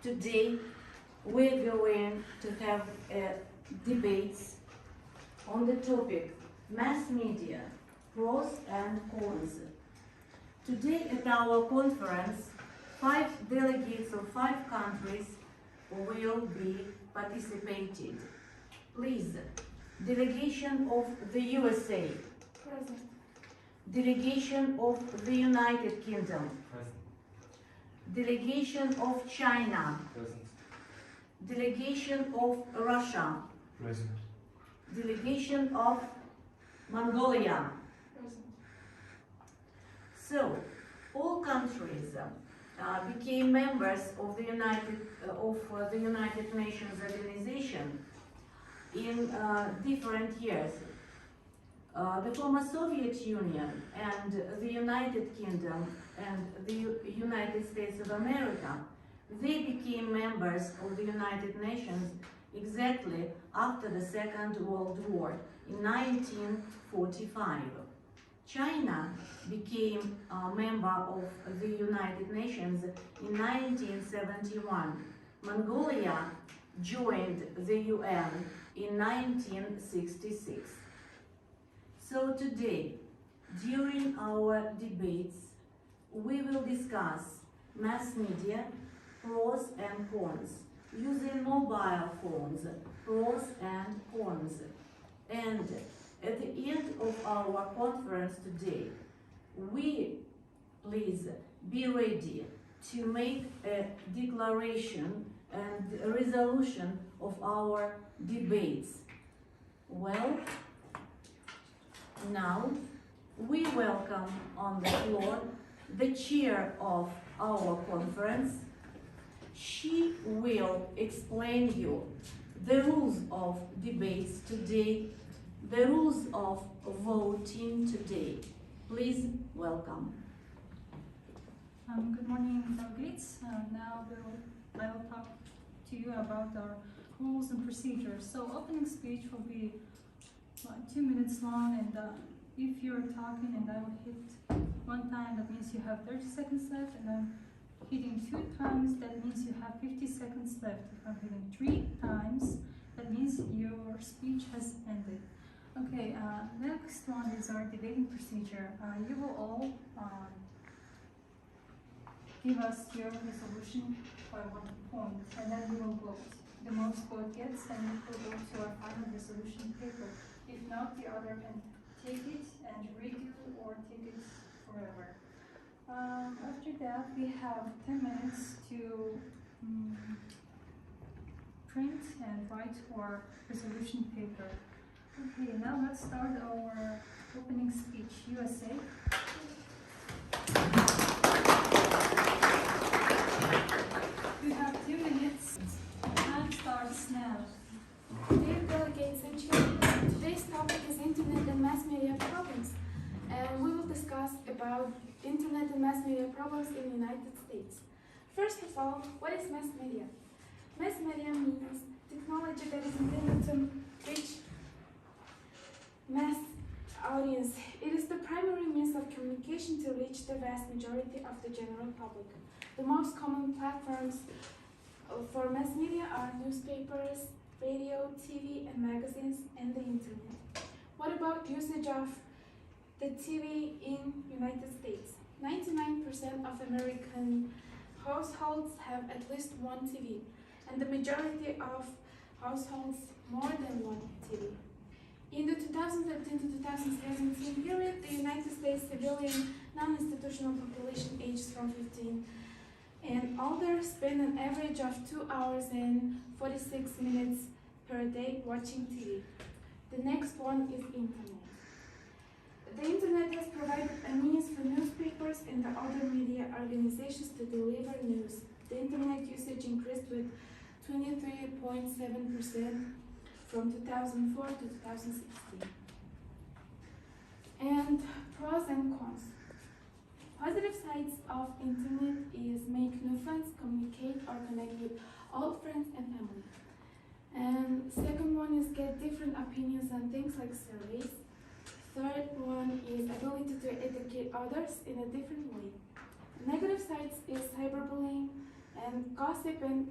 Today we're going to have debates on the topic mass media, pros and cons. Today at our conference, 5 delegates of 5 countries will be participating. Please, delegation of the USA. Present. Delegation of the United Kingdom. Present. Delegation of China. Present. Delegation of Russia. Present. Delegation of Mongolia. Present. So, all countries became members of the United Nations organization in different years. The former Soviet Union and the United Kingdom and the United States of America, they became members of the United Nations exactly after the Second World War in 1945. China became a member of the United Nations in 1971. Mongolia joined the UN in 1966. So today, during our debates, we will discuss mass media, pros and cons, using mobile phones, pros and cons. And at the end of our conference today, please be ready to make a declaration and a resolution of our debates. Well, now we welcome on the floor the chair of our conference. She will explain you the rules of debates today, the rules of voting today. Please welcome. Good morning, delegates. Now I will talk to you about our rules and procedures. So opening speech will be 2 minutes long, and if you're talking and I will hit 1 time, that means you have 30 seconds left, and I'm hitting 2 times, that means you have 50 seconds left. If I'm hitting 3 times, that means your speech has ended. Okay, next one is our debating procedure. You will all give us your resolution by 1 point, and then we will vote. The most vote gets, and it will go to our final resolution paper. If not, the other can take it and redo or take it forever. After that, we have 10 minutes to print and write our resolution paper. Okay, now let's start our opening speech. USA. We have 2 minutes. Time starts now. Dear delegates and children, today's topic is Internet and mass media problems. And we will discuss about Internet and mass media problems in the United States. First of all, what is mass media? Mass media means technology that is intended to reach mass audience. It is the primary means of communication to reach the vast majority of the general public. The most common platforms for mass media are newspapers, radio, TV, and magazines, and the internet. What about usage of the TV in United States? 99% of American households have at least 1 TV, and the majority of households more than 1 TV. In the 2013 to 2017 period, the United States civilian non-institutional population aged from 15 and older spend an average of 2 hours and 46 minutes per day watching TV. The next one is internet. The internet has provided a means for newspapers and the other media organizations to deliver news. The internet usage increased with 23.7% from 2004 to 2016. And pros and cons. Positive sides of internet is make new friends, communicate or connect with old friends and family. And second one is get different opinions on things like surveys. Third one is ability to educate others in a different way. Negative sides is cyberbullying and gossip and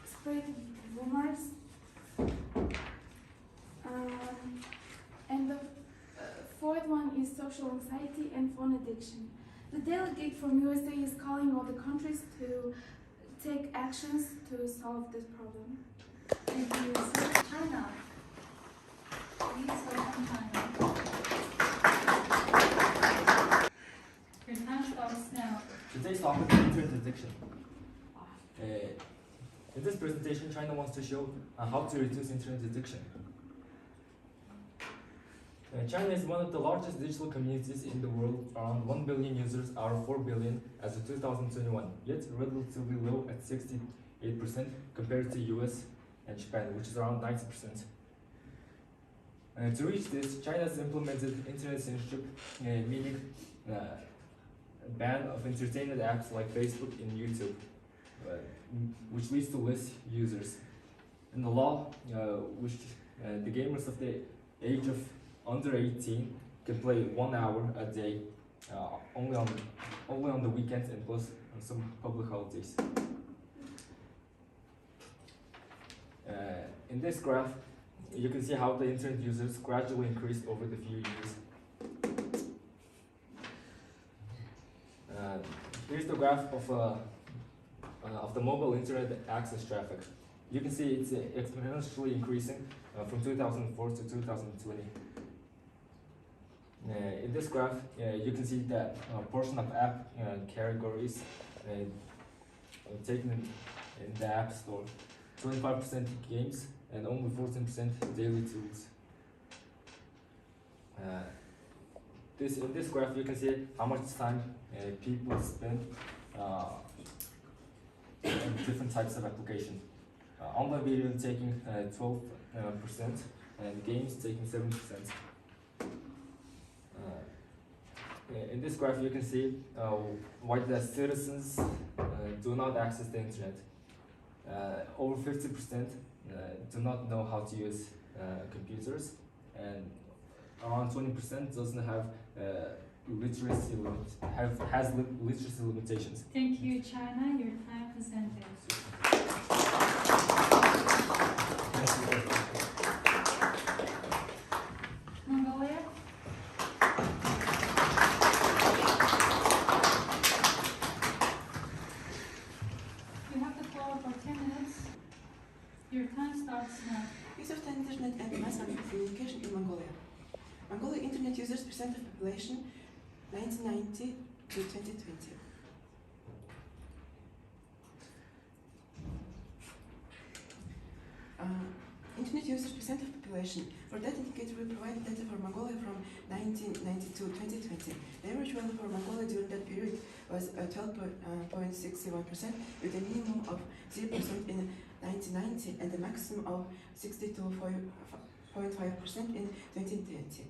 spread rumors. And the fourth one is social anxiety and phone addiction. The delegate from USA is calling all the countries to take actions to solve this problem. Thank you. So China. Please welcome China. Your time starts now. Today's topic is internet addiction. In this presentation, China wants to show how to reduce internet addiction. China is one of the largest digital communities in the world, around 1 billion users out of 4 billion as of 2021, yet relatively low at 68% compared to US and Japan, which is around 90%. To reach this, China has implemented internet censorship, meaning a ban of entertainment apps like Facebook and YouTube, which leads to less users. And the law, which the gamers of the age of under 18 can play 1 hour a day, only on the weekends and plus on some public holidays. In this graph, you can see how the internet users gradually increased over the few years. Here's the graph of the mobile internet access traffic. You can see it's exponentially increasing from 2004 to 2020. In this graph, you can see that portion of app categories taken in the App Store, 25% games and only 14% daily tools. In this graph, you can see how much time people spend on different types of applications. Online video taking 12% and games taking 7%. In this graph, you can see why the citizens do not access the internet. Over 50% do not know how to use computers, and around 20% doesn't have literacy limitations. Thank you, China. Your time has ended. Mongolia. You have the floor for 10 minutes. Your time starts now. Use of the internet and mass communication in Mongolia. Mongolia internet users percent of population 1990 to 2020. Internet users percent of population. For that indicator, we provide data for Mongolia from 1990 to 2020. The average value for Mongolia during that period was 12.61%, with a minimum of 0% in 1990 and a maximum of 62.5% in 2020.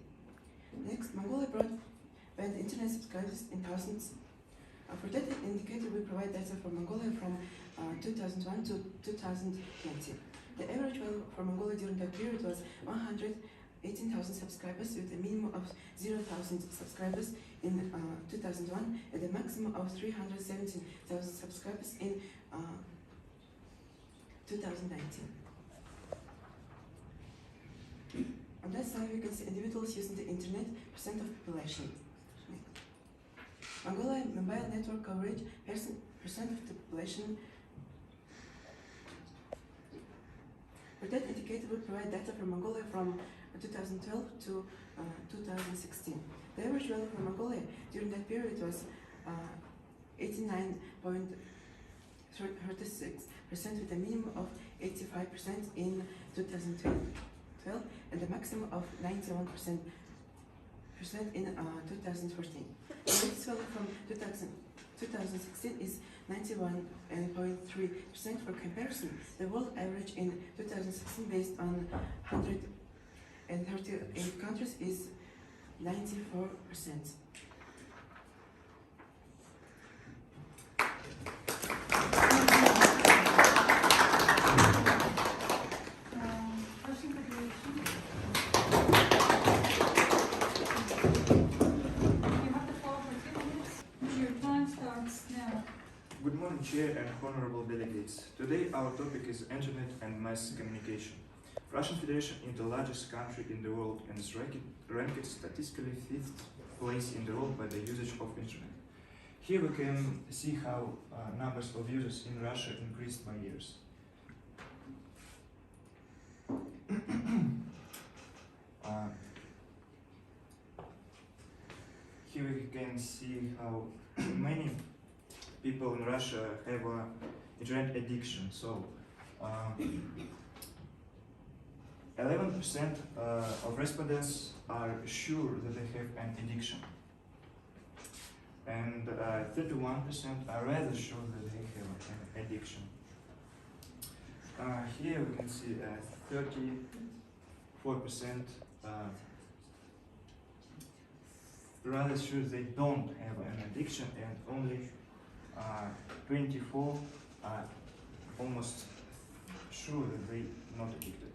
Next, Mongolia broadband internet subscribers in thousands. For that indicator, we provide data for Mongolia from 2001 to 2020. The average value for Mongolia during that period was 118,000 subscribers, with a minimum of 0,000 subscribers in 2001 and a maximum of 317,000 subscribers in 2019. On that slide, we can see individuals using the internet, percent of population. Mongolia mobile network coverage, percent of the population. For that indicator, we provide data for Mongolia from 2012 to 2016. The average value for Mongolia during that period was 89.36%, with a minimum of 85% in 2012 and a maximum of 91% in 2014. The latest value from 2016 is 91.3%. For comparison, the world average in 2016 based on 138 countries is 94%. Russian Federation. You have the floor for 2 minutes. Your time starts now. Good morning, Chair and Honorable delegates. Today our topic is Internet and mass communication. Russian Federation is the largest country in the world and is ranked statistically 5th place in the world by the usage of Internet. Here we can see how numbers of users in Russia increased by years. Here we can see how many people in Russia have internet addiction. So 11% of respondents are sure that they have an addiction, and 31% are rather sure that they have an addiction. Here we can see 34% rather sure they don't have an addiction, and only 24 are almost sure that they are not addicted.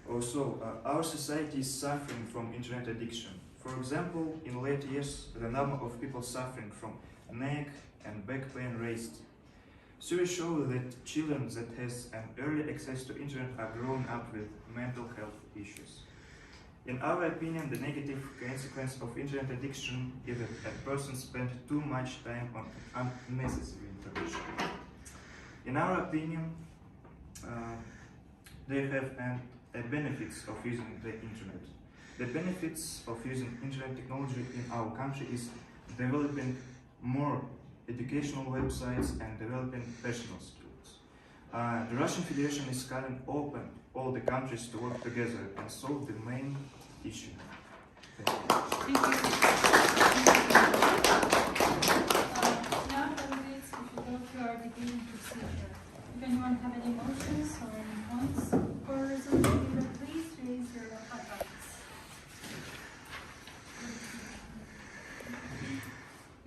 Also, our society is suffering from internet addiction. For example, in late years, the number of people suffering from neck and back pain raised. Surveys show that children that has an early access to internet are growing up with mental health issues. In our opinion, the negative consequence of internet addiction is that a person spends too much time on unnecessary information. In our opinion, they have benefits of using the internet. The benefits of using internet technology in our country is developing more educational websites and developing personal skills. The Russian Federation is currently open all the countries to work together and solve the main issue. Thank you. Thank you. Now, delegates, we should go through our debating procedure. If anyone have any motions or any points for a resolution, please raise your buttons.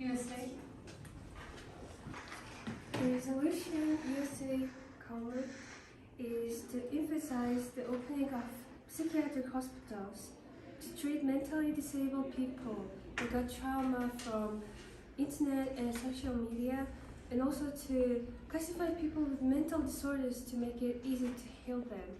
USA. The resolution USA covered is to emphasize the opening of psychiatric hospitals to treat mentally disabled people who got trauma from internet and social media, and also to classify people with mental disorders to make it easy to heal them,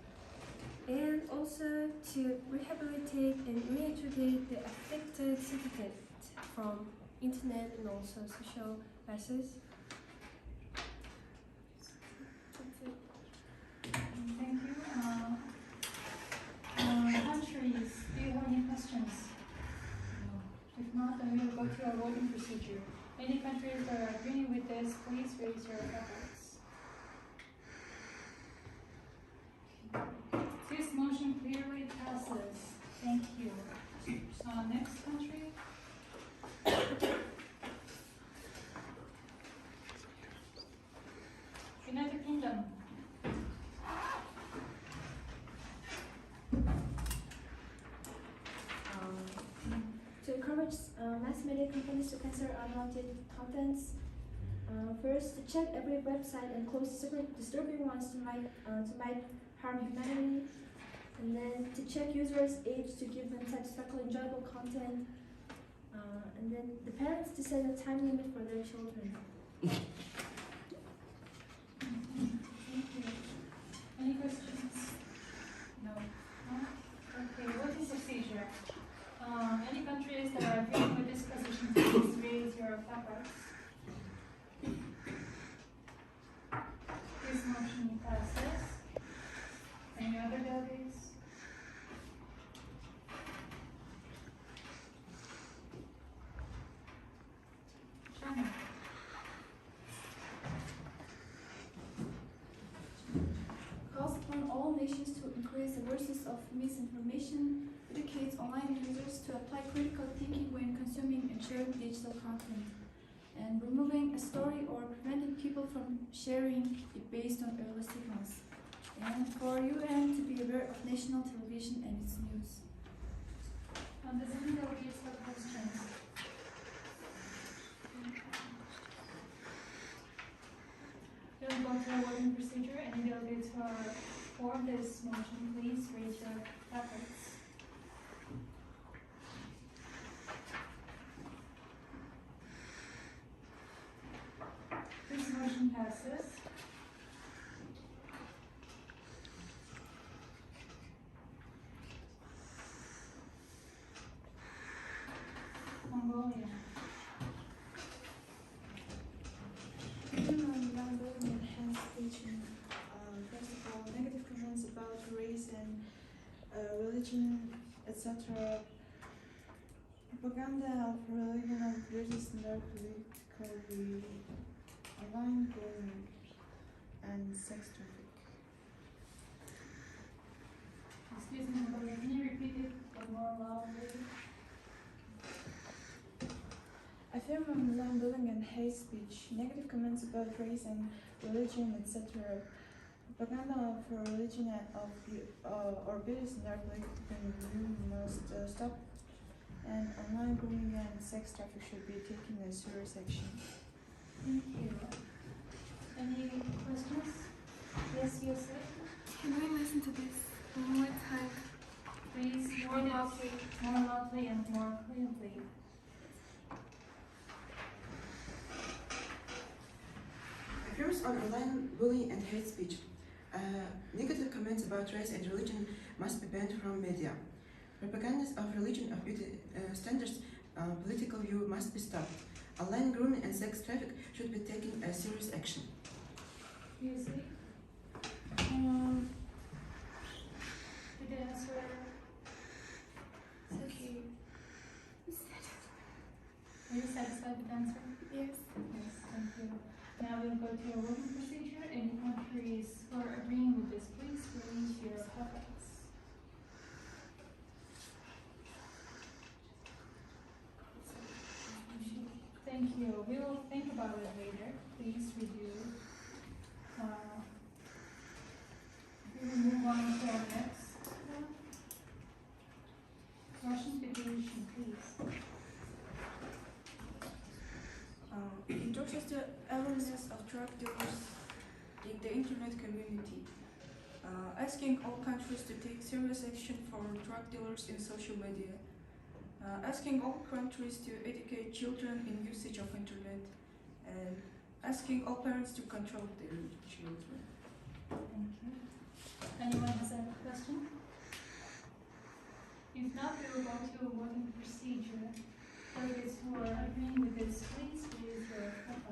and also to rehabilitate and reintegrate the affected citizens from internet and also social vices. Thank you. Countries, do you have any questions? No. If not, then we will go to our voting procedure. Any countries that are agreeing with this, please raise your efforts. This motion clearly passes. Thank you. Next country. United Kingdom. To encourage mass media companies to censor unwanted contents, first, to check every website and close disturbing ones to might harm humanity, and then to check users' age to give them satisfactory, enjoyable content, and then the parents to set a time limit for their children. Thank you. Any questions? No. Okay, voting procedure. Any countries that are agreeing with this position, please raise your efforts. This motion passes. Any other delegates? China. Calls upon all nations to increase the versus of misinformation, educates online users to apply critical thinking when consuming and sharing digital content, and removing a story or preventing people from sharing it based on early signals, and for UN to be aware of national television and its news. Does any delegates have questions? We'll go to our voting procedure. Any delegates who are for this motion, please raise your efforts. This motion passes. etc. Propaganda of religion and beliefs in their political view, online bullying, and sex trafficking. Excuse me, but can you repeat it but more loudly? Affirm online bullying and hate speech, negative comments about race and religion, etc. Propaganda of religion and or beliefs in their political view must stop, and online bullying and sex trafficking should be taken as serious action. Thank you. Any questions? Yes, you said. Can we listen to this one more time? Please More read it loudly. more loudly and more clearly. Affairs on online bullying and hate speech. Negative comments about race and religion must be banned from media. Propaganda of religion of beauty standards, political view must be stopped. Online grooming and sex trafficking should be taken as serious action. You see? Did you answer? Okay. Are you satisfied with the answer? Yes. Yes, thank you. Now we'll go to a voting procedure. Any countries who are agreeing with this, please raise your hands. Thank you. We will think about it later. Please review. We will move on to our next one. Russian Federation, please. In terms of the awareness of drug dealers in the internet community, asking all countries to take serious action for drug dealers in social media, asking all countries to educate children in usage of internet, and asking all parents to control their children. Thank you. Anyone has any question? If not, we will go to a voting procedure. Delegates who are agreeing with this, please raise your hand.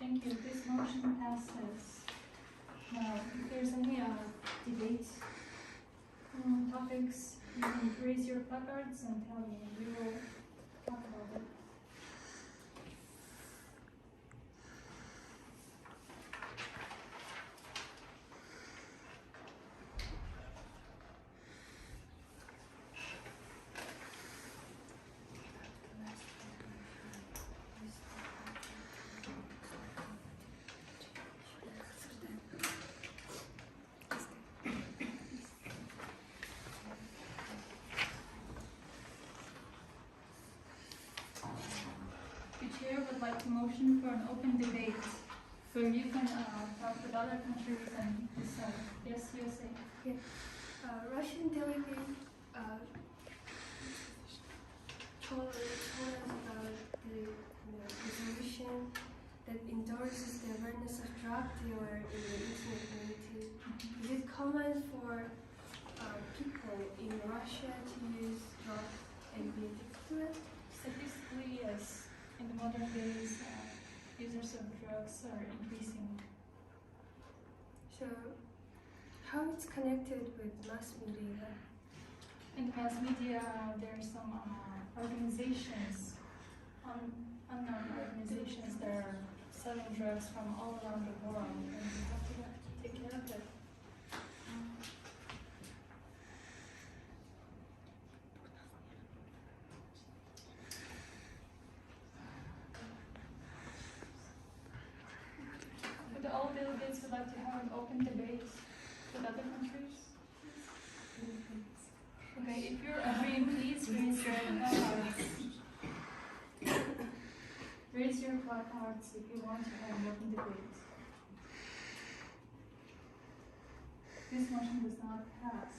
Thank you. This motion passes. Now, if there's any debate topics, you can raise your placards and tell me. We will talk about it. The chair would like to motion for an open debate where you can talk with other countries and decide. Yes, USA. Russian delegate told us about the resolution that endorses the awareness of drug dealer in the internet community. Is it common for people in Russia to use drugs and be addicted to it? Statistically, yes. In the modern days, users of drugs are increasing. So, how it's connected with mass media? In the mass media, there are some organizations, unknown organizations that are selling drugs from all around the world, and we have to take care of it. Would all delegates would like to have an open debate with other countries? Okay, if you're agreeing, please raise your placards. Raise your placards if you want to have an open debate. This motion does not pass.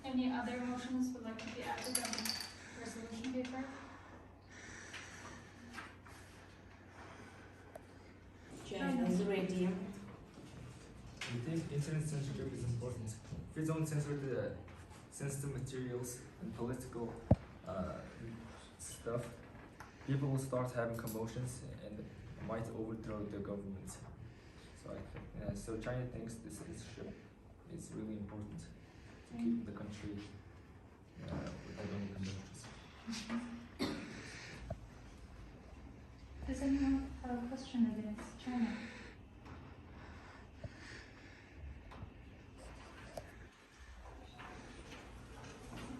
Any other motions would like to be added on resolution paper? Jen is ready. We think internet censorship is important. If we don't censor the sensitive materials and political stuff, people will start having commotions and might overthrow the government. So so China thinks this censorship is really important to keep the country without any commotions. Does anyone have a question against China?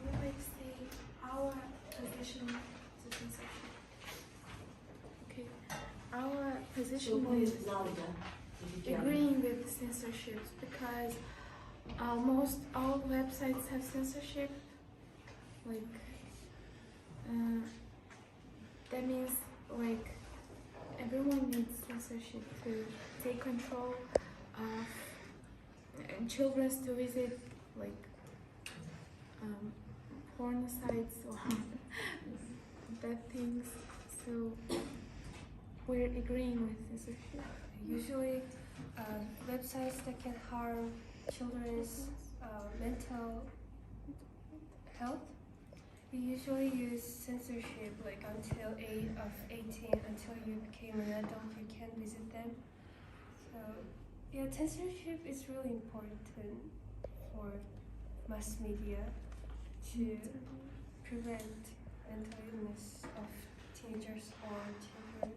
We like say our position to censorship. Okay, our position is louder if you can. agreeing with censorship because most all websites have censorship. Like that means like everyone needs censorship to take control of and children's to visit like porn sites or bad things. So we're agreeing with censorship. Usually, websites that can harm children's mental health, we usually use censorship like until age of 18, until you became an adult, you can visit them. So yeah, censorship is really important for mass media to prevent mental illness of teenagers or children.